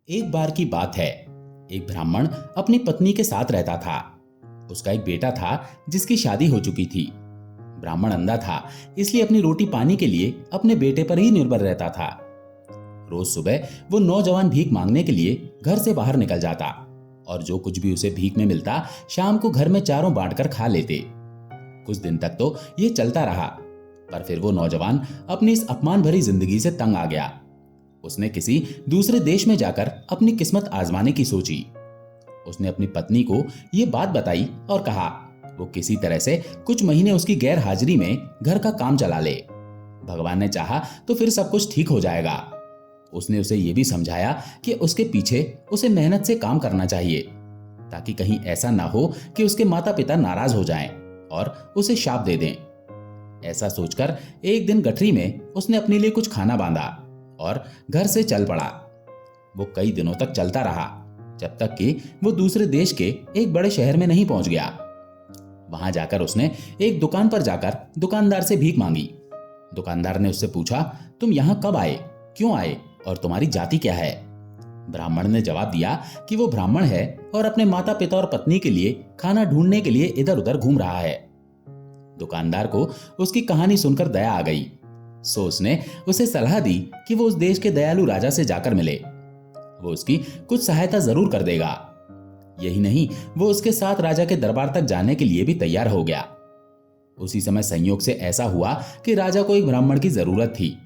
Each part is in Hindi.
एक बार की बात है। एक ब्राह्मण अपनी पत्नी के साथ रहता था। उसका एक बेटा था जिसकी शादी हो चुकी थी। ब्राह्मण अंधा था, इसलिए अपनी रोटी पानी के लिए अपने बेटे पर ही निर्भर रहता था। रोज सुबह वो नौजवान भीख मांगने के लिए घर से बाहर निकल जाता और जो कुछ भी उसे भीख में मिलता शाम को घर में चारों बांटकर खा लेते। कुछ दिन तक तो ये चलता रहा, पर फिर वो नौजवान अपनी इस अपमान भरी जिंदगी से तंग आ गया। उसने किसी दूसरे देश में जाकर अपनी किस्मत आजमाने की सोची। उसने अपनी पत्नी को ये बात बताई और कहा वो किसी तरह से कुछ महीने उसकी गैर हाजिरी में घर का काम चला ले। भगवान ने चाहा तो फिर सब कुछ ठीक हो जाएगा। उसने उसे ये भी समझाया कि उसके पीछे उसे मेहनत से काम करना चाहिए, ताकि कहीं ऐसा ना हो कि उसके माता पिता नाराज हो जाएं और उसे शाप दे दें। ऐसा सोचकर एक दिन गठरी में उसने अपने लिए कुछ खाना बांधा और घर से चल पड़ा। वो कई दिनों तक चलता रहा, जब तक कि वो दूसरे देश के एक बड़े शहर में नहीं पहुंच गया। वहां जाकर उसने एक दुकान पर जाकर दुकानदार से भीख मांगी। दुकानदार ने उससे पूछा, तुम यहां कब आए, क्यों आए और तुम्हारी जाति क्या है? ब्राह्मण ने जवाब दिया कि वो ब्राह्मण है और अपने माता पिता और पत्नी के लिए खाना ढूंढने के लिए इधर उधर घूम रहा है। दुकानदार को उसकी कहानी सुनकर दया आ गई, सो उसने उसे सलाह दी कि वो उस देश के दयालु राजा से जाकर मिले। वो उसकी कुछ सहायता जरूर कर देगा। यही नहीं, वो उसके साथ राजा के दरबार तक जाने के लिए भी तैयार हो गया। उसी समय संयोग से ऐसा हुआ कि राजा को एक ब्राह्मण की जरूरत थी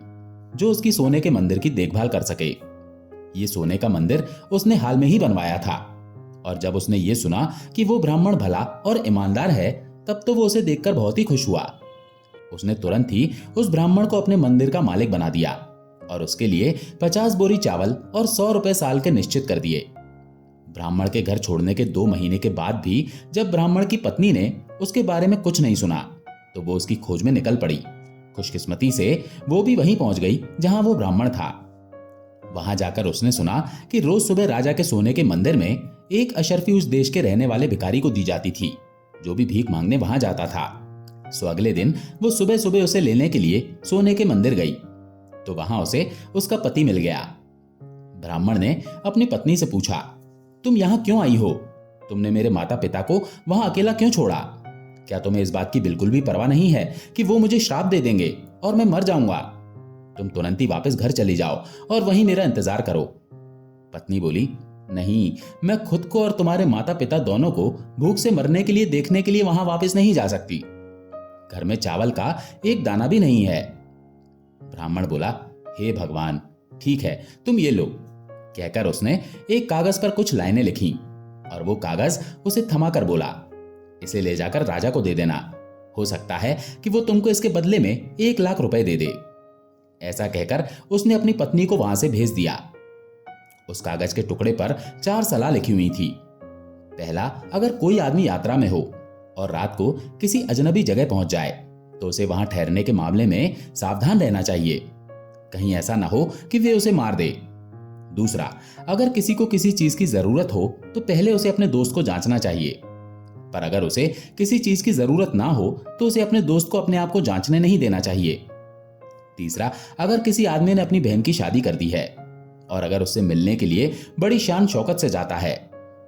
जो उसकी सोने के मंदिर की देखभाल कर सके। ये सोने का मंदिर उसने हाल में ही बनवाया था, और जब उसने ये सुना कि वो ब्राह्मण भला और ईमानदार है, तब तो वो उसे देखकर बहुत ही खुश हुआ। उसने तुरंत ही उस ब्राह्मण को अपने मंदिर का मालिक बना दिया और उसके लिए 50 बोरी चावल और 100 रुपए साल के निश्चित कर दिए। ब्राह्मण के घर छोड़ने के 2 महीने के बाद भी जब ब्राह्मण की पत्नी ने उसके बारे में कुछ नहीं सुना, तो वो उसकी खोज में निकल पड़ी। खुशकिस्मती से वो भी वहीं पहुंच गई जहां वो ब्राह्मण था। वहां जाकर उसने सुना कि रोज सुबह राजा के सोने के मंदिर में एक अशर्फी उस देश के रहने वाले भिखारी को दी जाती थी, जो भी भीख मांगने वहां जाता था। सो अगले दिन वो सुबह सुबह उसे लेने के लिए सोने के मंदिर गई, तो वहां उसे उसका पति मिल गया। ब्राह्मण ने अपनी पत्नी से पूछा, तुम यहां क्यों आई हो? तुमने मेरे माता पिता को वहां अकेला क्यों छोड़ा? क्या तुम्हें इस बात की बिल्कुल भी परवाह नहीं है कि वो मुझे श्राप दे देंगे और मैं मर जाऊंगा? तुम तुरंत ही वापस घर चली जाओ और वहीं मेरा इंतजार करो। पत्नी बोली, नहीं, मैं खुद को और तुम्हारे माता पिता दोनों को भूख से मरने के लिए देखने के लिए वहां वापस नहीं जा सकती। घर में चावल का एक दाना भी नहीं है। ब्राह्मण बोला, हे भगवान, ठीक है, तुम ये लो। कहकर उसने एक कागज पर कुछ लाइनें लिखी और वो कागज उसे थमाकर बोला, इसे ले जाकर राजा को दे देना। हो सकता है कि वो तुमको इसके बदले में 1 लाख रुपए दे दे। ऐसा कहकर उसने अपनी पत्नी को वहां से भेज दिया। उस कागज के टुकड़े पर 4 सलाह लिखी हुई थी। पहला, अगर कोई आदमी यात्रा में हो और रात को किसी अजनबी जगह पहुंच जाए, तो उसे वहां ठहरने के मामले में सावधान रहना चाहिए। कहीं ऐसा ना हो कि वे उसे मार दे। दूसरा, अगर किसी को किसी चीज की जरूरत हो तो पहले उसे अपने दोस्त को जांचना चाहिए, पर अगर उसे किसी चीज की जरूरत ना हो तो उसे अपने दोस्त को अपने आप को जांचने नहीं देना चाहिए। तीसरा, अगर किसी आदमी ने अपनी बहन की शादी कर दी है और अगर उससे मिलने के लिए बड़ी शान शौकत से जाता है,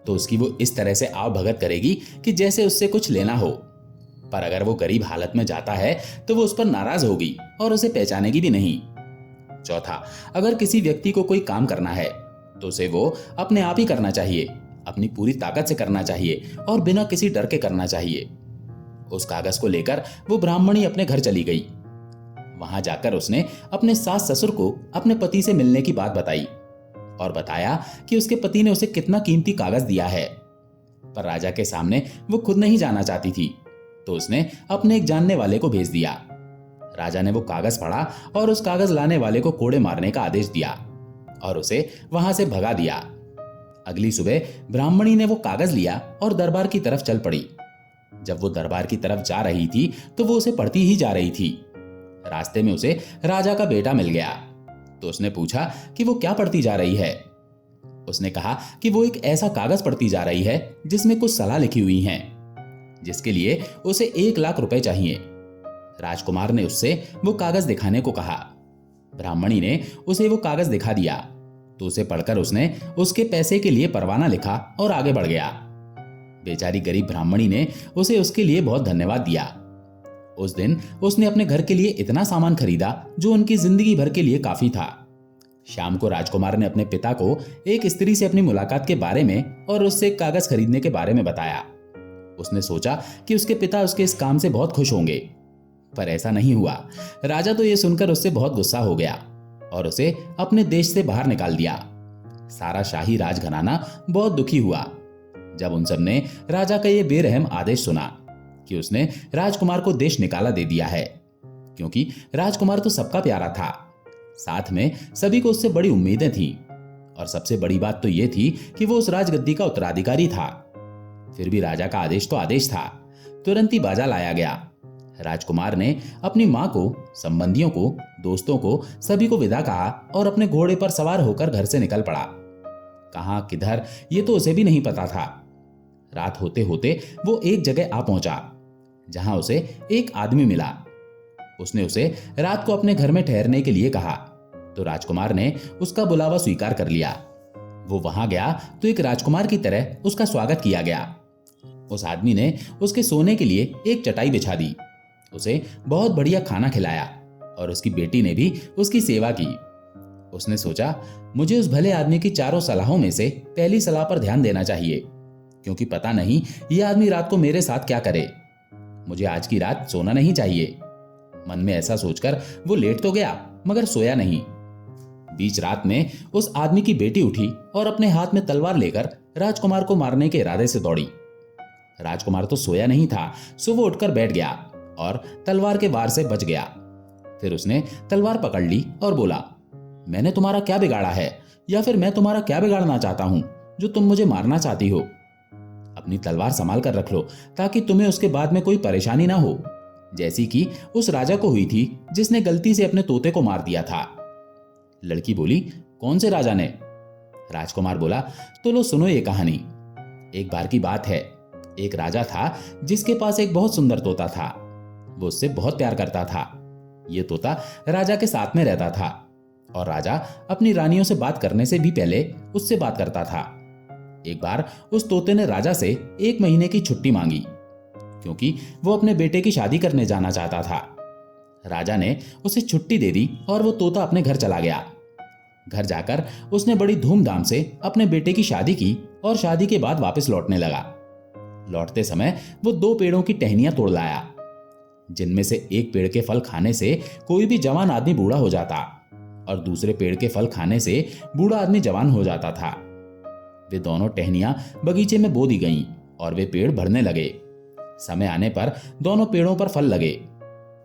तो उसकी वो इस तरह से आव भगत करेगी कि जैसे उससे कुछ लेना हो। पर अगर वो गरीब हालत में जाता है तो वो उस पर नाराज होगी और उसे पहचानेगी भी नहीं। चौथा, अगर किसी व्यक्ति को कोई काम करना है तो उसे वो अपने आप ही करना चाहिए, अपनी पूरी ताकत से करना चाहिए और बिना किसी डर के करना चाहिए। उस कागज को लेकर वो ब्राह्मणी अपने घर चली गई। वहां जाकर उसने अपने सास ससुर को अपने पति से मिलने की बात बताई और बताया कि उसके पति ने उसे कितना कीमती कागज दिया है। पर राजा के सामने वो खुद नहीं जाना चाहती थी, तो उसने अपने एक जानने वाले को भेज दिया। राजा ने वो कागज पढ़ा और उस कागज लाने वाले को कोड़े मारने का आदेश दिया और उसे वहां से भगा दिया। अगली सुबह ब्राह्मणी ने वो कागज लिया और दरबार की तरफ चल पड़ी। जब वो दरबार की तरफ जा रही थी तो वो उसे पढ़ती ही जा रही थी। रास्ते में उसे राजा का बेटा मिल गया, तो उसने पूछा कि वो क्या पढ़ती जा रही है। उसने कहा कि वो एक ऐसा कागज पढ़ती जा रही है जिसमें कुछ सलाह लिखी हुई हैं, जिसके लिए उसे 1 लाख रुपए चाहिए। राजकुमार ने उससे वो कागज दिखाने को कहा। ब्राह्मणी ने उसे वो कागज दिखा दिया। तो उसे पढ़कर उसने उसके पैसे के लिए परवाना लिखा और आगे बढ़ गया। बेचारी गरीब ब्राह्मणी ने उसे उसके लिए बहुत धन्यवाद दिया। उस दिन उसने अपने घर के लिए इतना सामान खरीदा जो उनकी जिंदगी भर के लिए काफी था। शाम को राजकुमार ने अपने पिता को एक स्त्री से अपनी मुलाकात के बारे में और उससे एक कागज खरीदने के बारे में बताया। उसने सोचा कि उसके पिता उसके इस काम से बहुत खुश होंगे, पर ऐसा नहीं हुआ। राजा तो यह सुनकर उससे बहुत गुस्सा हो गया और उसे अपने देश से बाहर निकाल दिया। सारा शाही राजघराना बहुत दुखी हुआ जब उन सब ने राजा का यह बेरहम आदेश सुना कि उसने राजकुमार को देश निकाला दे दिया है, क्योंकि राजकुमार तो सबका प्यारा था। साथ में सभी को उससे बड़ी उम्मीदें थीं और सबसे बड़ी बात तो यह थी कि वो उस राजगद्दी का उत्तराधिकारी था। फिर भी राजा का आदेश तो आदेश था। तुरंत ही बाजा लाया गया। राजकुमार ने अपनी मां को, संबंधियों को, दोस्तों को, सभी को विदा कहा और अपने घोड़े पर सवार होकर घर से निकल पड़ा। कहां किधर ये तो उसे भी नहीं पता था। रात होते होते वो एक जगह आ पहुंचा जहां उसे एक आदमी मिला। उसने उसे रात को अपने घर में ठहरने के लिए कहा तो राजकुमार ने उसका बुलावा स्वीकार कर लिया। वो वहां गया तो एक राजकुमार की तरह उसका स्वागत किया गया। उस आदमी ने उसके सोने के लिए एक चटाई बिछा दी, उसे बहुत बढ़िया खाना खिलाया और उसकी बेटी ने भी उसकी सेवा की। उसने सोचा, मुझे उस भले आदमी की चारों सलाहों में से पहली सलाह पर ध्यान देना चाहिए, क्योंकि पता नहीं यह आदमी रात को मेरे साथ क्या करे। मुझे आज की रात सोना नहीं चाहिए। मन में ऐसा सोचकर वो लेट तो गया मगर सोया नहीं। बीच रात में उस आदमी की बेटी उठी और अपने हाथ में तलवार लेकर राजकुमार को मारने के इरादे से दौड़ी। राजकुमार तो सोया नहीं था, सो वो उठकर बैठ गया और तलवार के वार से बच गया। फिर उसने तलवार पकड़ ली और बोला, मैंने तुम्हारा क्या बिगाड़ा है, या फिर मैं तुम्हारा क्या बिगाड़ना चाहता हूं जो तुम मुझे मारना चाहती हो। अपनी तलवार संभाल कर रख लो ताकि तुम्हें उसके बाद में कोई परेशानी ना हो, जैसी कि उस राजा को हुई थी जिसने गलती से अपने तोते को मार दिया था। लड़की बोली, कौन से राजा ने? राजकुमार बोला, तो लो सुनो ये कहानी। एक बार की बात है, एक राजा था जिसके पास एक बहुत सुंदर तोता था। वो उससे बहुत प्यार करता था। ये तोता राजा के साथ में रहता था और राजा अपनी रानियों से बात करने से भी पहले उससे बात करता था। एक बार उस तोते ने राजा से 1 महीने की छुट्टी मांगी, क्योंकि वो अपने बेटे की शादी करने जाना चाहता था। राजा ने उसे छुट्टी दे दी और वो तोता अपने घर चला गया। घर जाकर उसने बड़ी धूमधाम से अपने बेटे की शादी की और शादी के बाद वापस लौटने लगा। लौटते समय वो 2 पेड़ों की टहनियां तोड़ लाया, जिनमें से एक पेड़ के फल खाने से कोई भी जवान आदमी बूढ़ा हो जाता और दूसरे पेड़ के फल खाने से बूढ़ा आदमी जवान हो जाता था। वे दोनों टहनियां बगीचे में बो दी गईं और वे पेड़ बढ़ने लगे। समय आने पर दोनों पेड़ों पर फल लगे,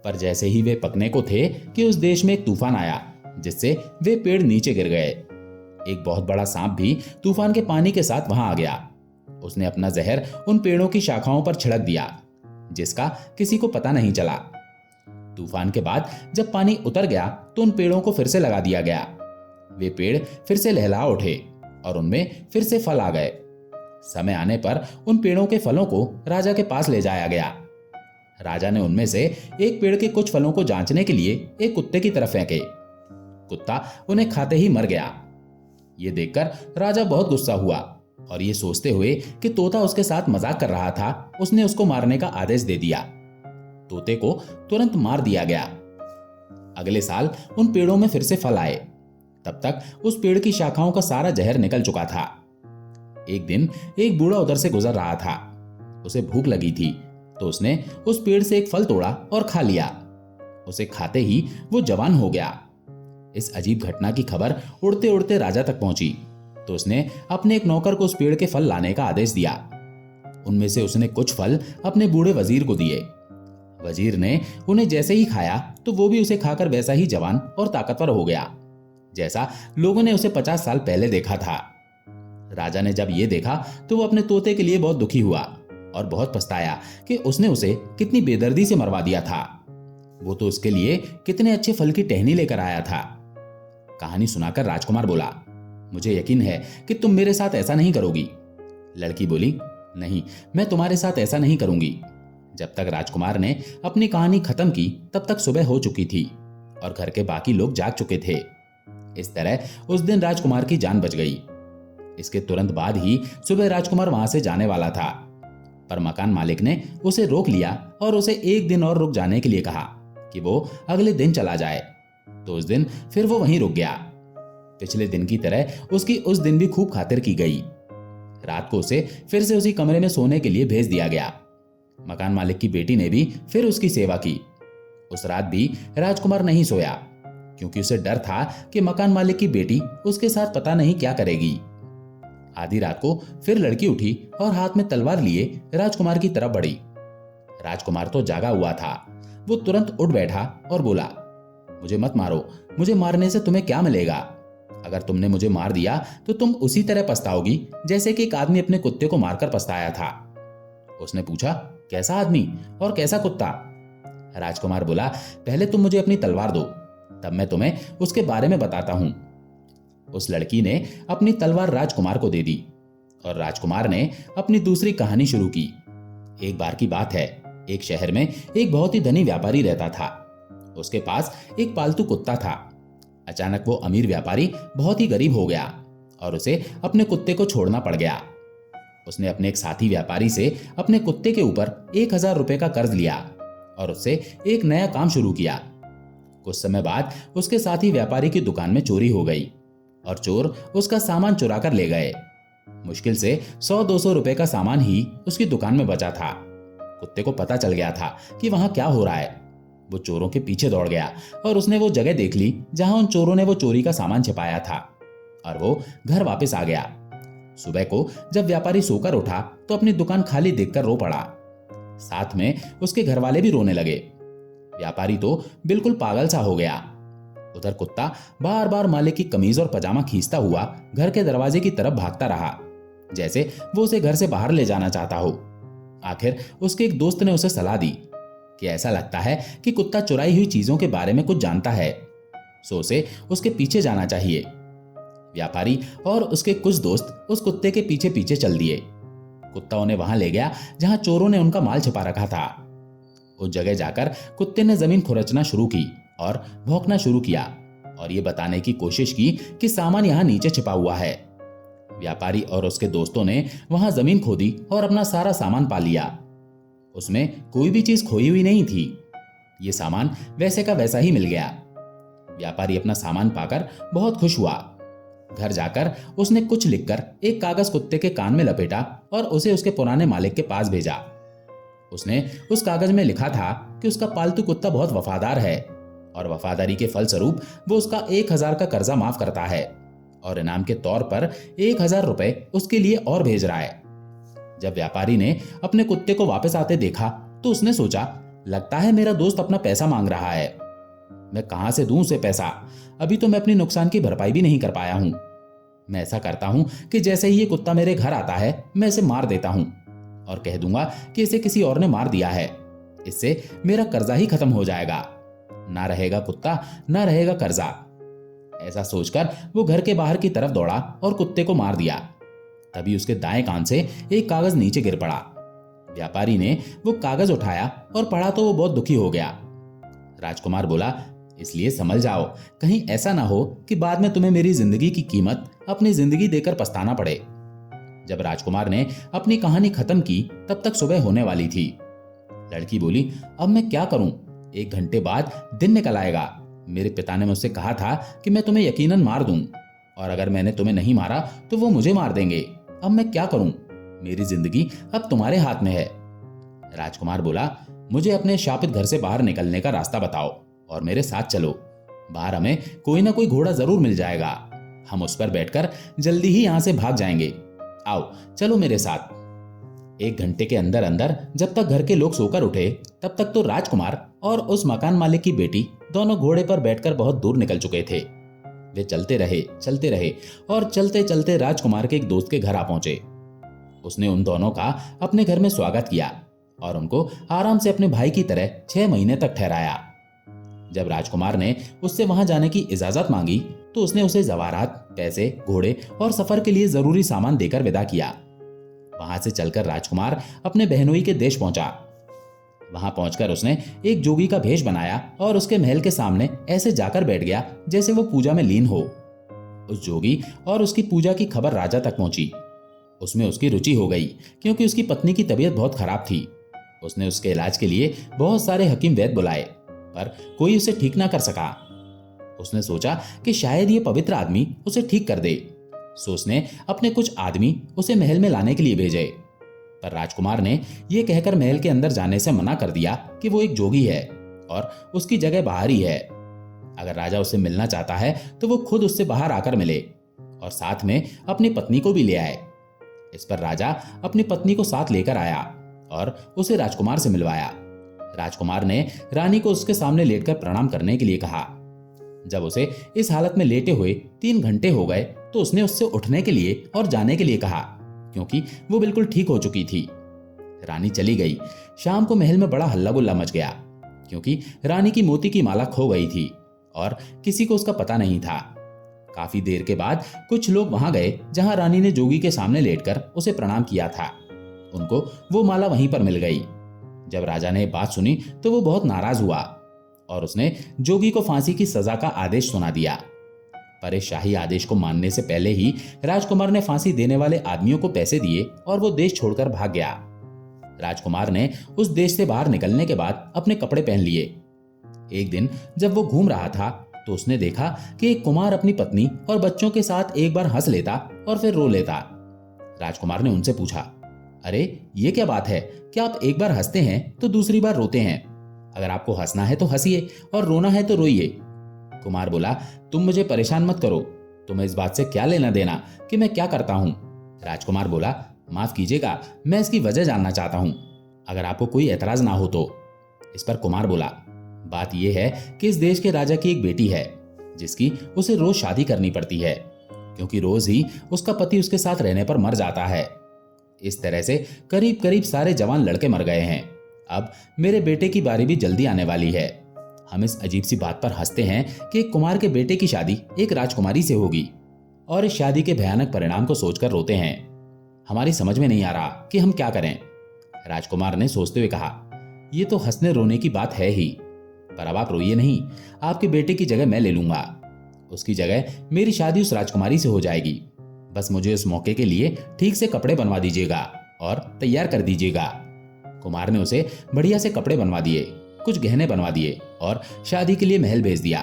पर जैसे ही वे पकने को थे कि उस देश में एक तूफान आया जिससे वे पेड़ नीचे गिर गए। एक बहुत बड़ा सांप भी तूफान के पानी के साथ वहां आ गया। उसने अपना जहर उन पेड़ों की शाखाओं पर छिड़क दिया, जिसका किसी को पता नहीं चला। तूफान के बाद जब पानी उतर गया तो उन पेड़ों को फिर से लगा दिया गया। वे पेड़ फिर से लहला उठे और उनमें फिर से फल आ गए। समय आने पर उन पेड़ों के फलों को राजा के पास ले जाया गया। राजा ने उनमें से एक पेड़ के कुछ फलों को जांचने के लिए एक कुत्ते की तरफ फेंके। कुत्ता उन्हें खाते ही मर गया। यह देखकर राजा बहुत गुस्सा हुआ और ये सोचते हुए कि तोता उसके साथ मजाक कर रहा था, उसने उसको मारने का आदेश दे दिया। तोते को तुरंत मार दिया गया। अगले साल उन पेड़ों में फिर से फल आए। तब तक उस पेड़ की शाखाओं का सारा जहर निकल चुका था। एक दिन एक बूढ़ा उधर से गुजर रहा था। उसे भूख लगी थी तो उसने उस पेड़ से एक फल तोड़ा और खा लिया। उसे खाते ही वो जवान हो गया। इस अजीब घटना की खबर उड़ते उड़ते राजा तक पहुंची तो उसने अपने एक नौकर को उस पेड़ के फल लाने का आदेश दिया। उनमें से उसने कुछ फल अपने बूढ़े वजीर को दिए। वजीर ने उन्हें जैसे ही खाया तो वो भी उसे खाकर वैसा ही जवान और ताकतवर हो गया, जैसा लोगों ने उसे 50 साल पहले देखा था। राजा ने जब ये देखा तो वो अपने तोते के लिए बहुत दुखी हुआ और बहुत पछताया कि उसने उसे कितनी बेदर्दी से मरवा दिया था। वो तो उसके लिए कितने अच्छे फल की टहनी लेकर आया था। कहानी सुनाकर राजकुमार बोला, मुझे यकीन है कि तुम मेरे साथ ऐसा नहीं करोगी। लड़की बोली, नहीं, मैं तुम्हारे साथ ऐसा नहीं करूंगी। जब तक राजकुमार ने अपनी कहानी खत्म की तब तक सुबह हो चुकी थी और घर के बाकी लोग जाग चुके थे। इस तरह उस दिन राजकुमार की जान बच गई। इसके तुरंत बाद ही सुबह राजकुमार वहां से जाने वाला था, पर मकान मालिक ने उसे रोक लिया और उसे एक दिन और रुक जाने के लिए कहा कि वो अगले दिन चला जाए। तो उस दिन फिर वो वहीं रुक गया। पिछले दिन की तरह उसकी उस दिन भी खूब खातिर की गई। रात को उसे फिर से उसी कमरे में सोने के लिए भेज दिया गया। मकान मालिक की बेटी ने भी फिर उसकी सेवा की। उस रात भी राजकुमार नहीं सोया, क्योंकि उसे डर था कि मकान मालिक की बेटी उसके साथ पता नहीं क्या करेगी। आधी रात को फिर लड़की उठी और हाथ में तलवार लिए राजकुमार की तरफ बढ़ी। राजकुमार तो जागा हुआ था। वो तुरंत उठ बैठा और बोला, मुझे मत मारो, मुझे मारने से तुम्हें क्या मिलेगा? अगर तुमने मुझे मार दिया तो तुम उसी तरह पछताओगी जैसे कि एक आदमी अपने कुत्ते को मारकर पछताया था। उसने पूछा, कैसा आदमी और कैसा कुत्ता? राजकुमार बोला, पहले तुम मुझे अपनी तलवार दो, तब मैं तुम्हें उसके बारे में बताता हूं। उस लड़की ने अपनी तलवार राजकुमार को दे दी और राजकुमार ने अपनी दूसरी कहानी शुरू की। एक बार की बात है, एक शहर में एक बहुत ही धनी व्यापारी रहता था। उसके पास एक पालतू कुत्ता था। अचानक वो अमीर व्यापारी बहुत ही गरीब हो गया और उसे अपने कुत्ते को छोड़ना पड़ गया। उसने अपने एक साथी व्यापारी से अपने कुत्ते के ऊपर 1000 रुपए का कर्ज लिया और उससे एक नया काम शुरू किया। कुछ समय बाद उसके साथी व्यापारी की दुकान में चोरी हो गई और चोर उसका सामान चुरा कर ले गए। मुश्किल से 100-200 रुपए का सामान ही उसकी दुकान में बचा था। कुत्ते को पता चल गया था कि वहां क्या हो रहा है। वो चोरों के पीछे दौड़ गया और उसने वो जगह देख ली जहां उन चोरों ने वो चोरी का सामान छिपाया था और वो घर वापस आ गया। सुबह को जब व्यापारी सोकर उठा तो अपनी दुकान खाली देखकर रो पड़ा। साथ में उसके घर वाले भी रोने लगे। व्यापारी तो बिल्कुल पागल सा हो गया। उधर कुत्ता बार बार मालिक की कमीज और पजामा खींचता हुआ घर के दरवाजे की तरफ भागता रहा, जैसे वो उसे घर से बाहर ले जाना चाहता हो। आखिर उसके एक दोस्त ने उसे सलाह दी कि ऐसा लगता है कि कुत्ता चुराई हुई चीजों के बारे में कुछ जानता है, सो उसे उसके पीछे जाना चाहिए। व्यापारी और उसके कुछ दोस्त उस कुत्ते के पीछे पीछे चल दिए। कुत्ता उन्हें वहां ले गया जहां चोरों ने उनका माल छिपा रखा था। उस जगह जाकर कुत्ते ने जमीन खुरचना शुरू की और भौंकना शुरू किया और ये बताने की कोशिश की कि सामान यहां नीचे छिपा हुआ है। व्यापारी और उसके दोस्तों ने वहां जमीन खोदी और अपना सारा सामान पा लिया। उसमें कोई भी चीज खोई हुई नहीं थी। ये सामान वैसे का वैसा ही मिल गया। व्यापारी अपना सामान पाकर बहुत खुश हुआ। घर जाकर उसने कुछ लिखकर एक कागज कुत्ते के कान में लपेटा और उसे उसके पुराने मालिक के पास भेजा। उसने उस कागज में लिखा था कि उसका पालतू कुत्ता बहुत वफादार है और वफादारी के फलस्वरूप वो उसका 1000 का कर्जा माफ करता है और इनाम के तौर पर 1000 रुपए उसके लिए और भेज रहा है। जब व्यापारी ने अपने कुत्ते को वापस आते देखा तो उसने सोचा, लगता है मेरा दोस्त अपना पैसा मांग रहा है। मैं कहां से दूं उसे पैसा? अभी तो मैं अपनी नुकसान की भरपाई भी नहीं कर पाया हूं। मैं ऐसा करता हूं कि जैसे ही ये कुत्ता मेरे घर आता है मैं इसे मार देता हूं और कह दूंगा कि इसे किसी और ने मार दिया है। इससे मेरा कर्जा ही खत्म हो जाएगा। ना रहेगा कुत्ता, ना रहेगा कर्जा। ऐसा सोचकर वो घर के बाहर की तरफ दौड़ा और कुत्ते को मार दिया। तभी उसके दाएं कान से एक कागज नीचे गिर पड़ा। व्यापारी ने वो कागज उठाया और पढ़ा तो वो बहुत दुखी हो गया। राजकुमार बोला, इसलिए संभल जाओ, कहीं ऐसा ना हो कि बाद में तुम्हें मेरी जिंदगी की कीमत अपनी जिंदगी देकर पछताना पड़े। जब राजकुमार ने अपनी कहानी खत्म की तब तक सुबह होने वाली थी। लड़की बोली, अब मैं क्या करूं? 1 घंटे बाद दिन निकल आएगा। मेरे पिता ने मुझसे कहा था कि मैं तुम्हें यकीनन मार दूं और अगर मैंने तुम्हें नहीं मारा तो वो मुझे मार देंगे। अब मैं क्या करूं? मेरी जिंदगी अब तुम्हारे हाथ में है। राजकुमार बोला, मुझे अपने शापित घर से बाहर निकलने का रास्ता बताओ और मेरे साथ चलो। बाहर हमें कोई ना कोई घोड़ा जरूर मिल जाएगा। हम उस पर बैठकर जल्दी ही यहां से भाग जाएंगे। आओ चलो मेरे साथ। 1 घंटे के अंदर अंदर जब तक घर के लोग सोकर उठे तब तक तो राजकुमार और उस मकान मालिक की बेटी दोनों घोड़े पर बैठकर बहुत दूर निकल चुके थे। वे चलते रहे और चलते चलते राजकुमार के एक दोस्त के घर आ पहुंचे। उसने उन दोनों का अपने घर में स्वागत किया और उनको आराम से अपने भाई की तरह 6 महीने तक ठहराया। जब राजकुमार ने उससे वहां जाने की इजाजत मांगी तो उसने उसे जवाहरात, पैसे, घोड़े और सफर के लिए जरूरी सामान देकर विदा किया। वहां से चलकर राजकुमार अपने बहनोई के देश पहुंचा। वहां पहुंचकर उसने एक जोगी का भेष बनाया और उसके महल के सामने ऐसे जाकर बैठ गया जैसे वो पूजा में लीन हो। उस जोगी और उसकी पूजा की खबर राजा तक पहुंची। उसमें उसकी रुचि हो गई, क्योंकि उसकी पत्नी की तबीयत बहुत खराब थी। उसने उसके इलाज के लिए बहुत सारे हकीम वैद्य बुलाए, पर कोई उसे ठीक ना कर सका। उसने सोचा कि शायद ये पवित्र आदमी उसे ठीक कर दे, सो उसने अपने कुछ आदमी उसे महल में लाने के लिए भेजे। पर राजकुमार ने यह कहकर महल के अंदर जाने से मना कर दिया कि वो एक जोगी है और उसकी जगह बाहर ही है। अगर राजा उससे मिलना चाहता है तो वो खुद उससे बाहर आकर मिले और साथ में अपनी पत्नी को भी ले आए। इस पर राजा अपनी पत्नी को साथ लेकर आया और उसे राजकुमार से मिलवाया। राजकुमार ने रानी को उसके सामने लेटकर प्रणाम करने के लिए कहा। जब उसे इस हालत में लेटे हुए 3 घंटे हो गए तो उसने उससे उठने के लिए और जाने के लिए कहा, क्योंकि वो बिल्कुल ठीक हो चुकी थी। रानी चली गई। शाम को महल में बड़ा हल्ला गुल्ला मच गया, क्योंकि रानी की मोती की माला खो गई थी और किसी को उसका पता नहीं था। काफी देर के बाद कुछ लोग वहां गए जहां रानी ने जोगी के सामने लेटकर उसे प्रणाम किया था। उनको वो माला वहीं पर मिल गई। जब राजा ने बात सुनी तो वो बहुत नाराज हुआ और उसने जोगी को फांसी की सजा का आदेश सुना दिया। पर इस शाही आदेश को मानने से पहले ही राजकुमार ने फांसी देने वाले आदमियों को पैसे दिए और वो देश छोड़कर भाग गया। राजकुमार ने उस देश से बाहर निकलने के बाद अपने कपड़े पहन लिए। एक दिन जब वो घूम रहा था तो उसने देखा कि एक कुमार अपनी पत्नी और बच्चों के साथ एक बार हंस लेता और फिर रो लेता। राजकुमार ने उनसे पूछा, अरे ये क्या बात है? क्या आप एक बार हंसते हैं तो दूसरी बार रोते हैं? अगर आपको हंसना है तो हंसिए और रोना है तो रोइए। कुमार बोला, तुम मुझे परेशान मत करो, तुम्हें इस बात से क्या लेना देना कि मैं क्या करता हूं? राजकुमार बोला, माफ कीजिएगा, मैं इसकी वजह जानना चाहता हूं, अगर आपको कोई एतराज ना हो तो। इस पर कुमार बोला, बात यह है कि इस देश के राजा की एक बेटी है जिसकी उसे रोज शादी करनी पड़ती है, क्योंकि रोज ही उसका पति उसके साथ रहने पर मर जाता है। इस तरह से करीब करीब सारे जवान लड़के मर गए हैं। अब मेरे बेटे की बारी भी जल्दी आने वाली है। हम इस अजीब सी बात पर हंसते हैं कि एक कुमार के बेटे की शादी एक राजकुमारी से होगी, और इस शादी के भयानक परिणाम को सोचकर रोते हैं। हमारी समझ में नहीं आ रहा कि हम क्या करें। राजकुमार ने सोचते हुए कहा, यह तो हंसने रोने की बात है ही, पर अब आप रोइए नहीं, आपके बेटे की जगह मैं ले लूंगा। उसकी जगह मेरी शादी उस राजकुमारी से हो जाएगी। बस मुझे उस मौके के लिए ठीक से कपड़े बनवा दीजिएगा और तैयार कर दीजिएगा। कुमार ने उसे बढ़िया से कपड़े बनवा दिए, कुछ गहने बनवा दिए और शादी के लिए महल भेज दिया।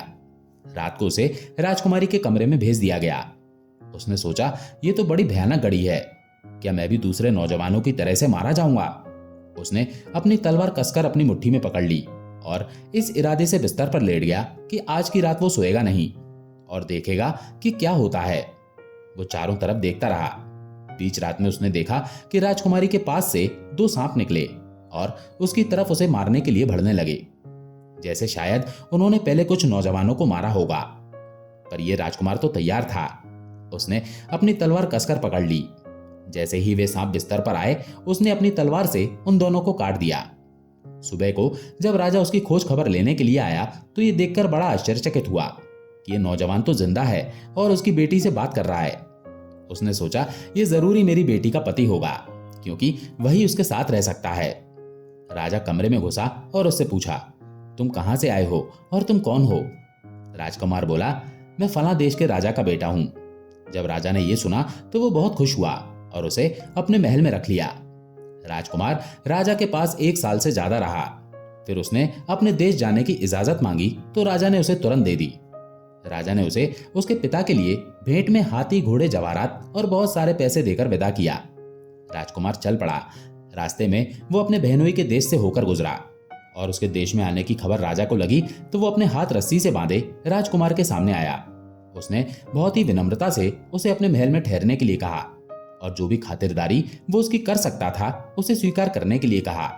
रात को उसे राजकुमारी के कमरे में भेज दिया गया। उसने सोचा, ये तो बड़ी भयानक घड़ी है, क्या मैं भी दूसरे नौजवानों की तरह से मारा जाऊंगा? उसने अपनी तलवार कसकर अपनी मुट्ठी में पकड़ ली और इस इरादे से बिस्तर पर लेट गया कि आज की रात वो सोएगा नहीं और देखेगा कि क्या होता है। वो चारों तरफ देखता रहा। बीच रात में उसने देखा कि राजकुमारी के पास से 2 सांप निकले और उसकी तरफ उसे मारने के लिए बढ़ने लगे, जैसे शायद उन्होंने पहले कुछ नौजवानों को मारा होगा। पर यह राजकुमार तो तैयार था। उसने अपनी तलवार कसकर पकड़ ली। जैसे ही वे सांप बिस्तर पर आए, उसने अपनी तलवार से उन दोनों को काट दिया। सुबह को जब राजा उसकी खोज खबर लेने के लिए आया तो ये देखकर बड़ा आश्चर्यचकित हुआ कि ये नौजवान तो जिंदा है और उसकी बेटी से बात कर रहा है। उसने सोचा, ये जरूरी मेरी बेटी का पति होगा, क्योंकि वही उसके साथ रह सकता है। राजा कमरे में घुसा और उससे पूछा, तुम कहां से आए हो और तुम कौन हो? राजकुमार बोला, मैं फला देश के राजा का बेटा हूं। जब राजा ने यह सुना तो वो बहुत खुश हुआ और उसे अपने महल में रख लिया। राजकुमार राजा के पास 1 साल से ज्यादा रहा। फिर उसने अपने देश जाने की इजाजत मांगी तो राजा ने उसे तुरंत दे दी। राजा ने उसे उसके पिता के लिए भेंट में हाथी, घोड़े, जवाहरात और बहुत सारे पैसे देकर विदा किया। राजकुमार चल पड़ा। रास्ते में वो अपने बहनोई के देश से होकर गुजरा और उसके देश में आने की खबर राजा को लगी तो वो अपने हाथ रस्सी से बांधे राजकुमार के सामने आया। उसने बहुत ही विनम्रता से उसे अपने महल में ठहरने के लिए कहा और जो भी खातिरदारी वो उसकी कर सकता था उसे स्वीकार करने के लिए कहा।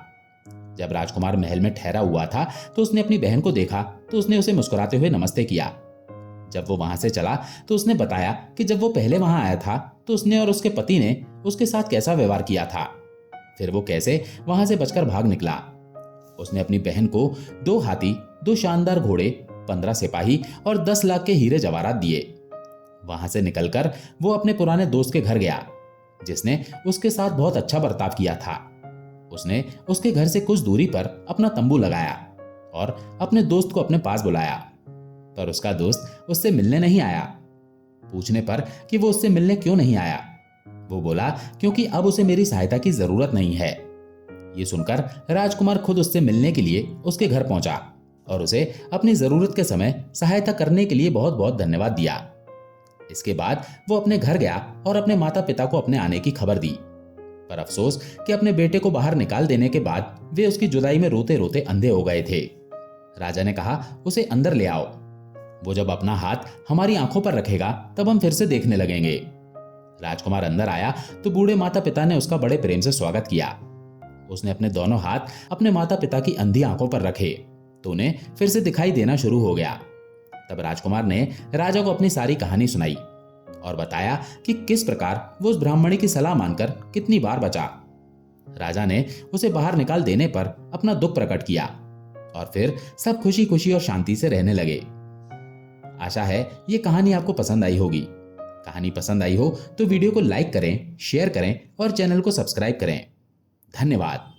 जब राजकुमार महल में ठहरा हुआ था तो उसने अपनी बहन को देखा तो उसने उसे मुस्कुराते हुए नमस्ते किया। जब वो वहां से चला तो उसने बताया कि जब वो पहले वहां आया था तो उसने और उसके पति ने उसके साथ कैसा व्यवहार किया था, फिर वो कैसे वहां से बचकर भाग निकला। उसने अपनी बहन को 2 हाथी, 2 शानदार घोड़े, 15 सिपाही और 10 लाख के हीरे जवाहरात दिए। वहां से निकलकर वो अपने पुराने दोस्त के घर गया जिसने उसके साथ बहुत अच्छा बर्ताव किया था। उसने उसके घर से कुछ दूरी पर अपना तंबू लगाया और अपने दोस्त को अपने पास बुलाया, पर उसका दोस्त उससे मिलने नहीं आया। पूछने पर कि वो उससे मिलने क्यों नहीं आया, वो बोला क्योंकि अब उसे मेरी सहायता की जरूरत नहीं है। ये सुनकर राजकुमार खुद उससे मिलने के लिए उसके घर पहुंचा और उसे अपनी जरूरत के समय सहायता करने के लिए बहुत बहुत धन्यवाद दिया। इसके बाद वो अपने घर गया और अपने माता पिता को अपने आने की खबर दी। पर अफसोस कि अपने बेटे को बाहर निकाल देने के बाद वे उसकी जुदाई में रोते रोते अंधे हो गए थे। राजा ने कहा, उसे अंदर ले आओ। वो जब अपना हाथ हमारी आंखों पर रखेगा तब हम फिर से देखने लगेंगे। राजकुमार अंदर आया तो बूढ़े माता पिता ने उसका बड़े प्रेम से स्वागत किया। उसने अपने दोनों हाथ अपने माता पिता की अंधी आंखों पर रखे तो उन्हें फिर से दिखाई देना शुरू हो गया। तब राजकुमार ने राजा को अपनी सारी कहानी सुनाई और बताया कि किस प्रकार वो उस ब्राह्मणी की सलाह मानकर कितनी बार बचा। राजा ने उसे बाहर निकाल देने पर अपना दुख प्रकट किया और फिर सब खुशी खुशी और शांति से रहने लगे। आशा है ये कहानी आपको पसंद आई होगी। कहानी पसंद आई हो तो वीडियो को लाइक करें, शेयर करें और चैनल को सब्सक्राइब करें। धन्यवाद।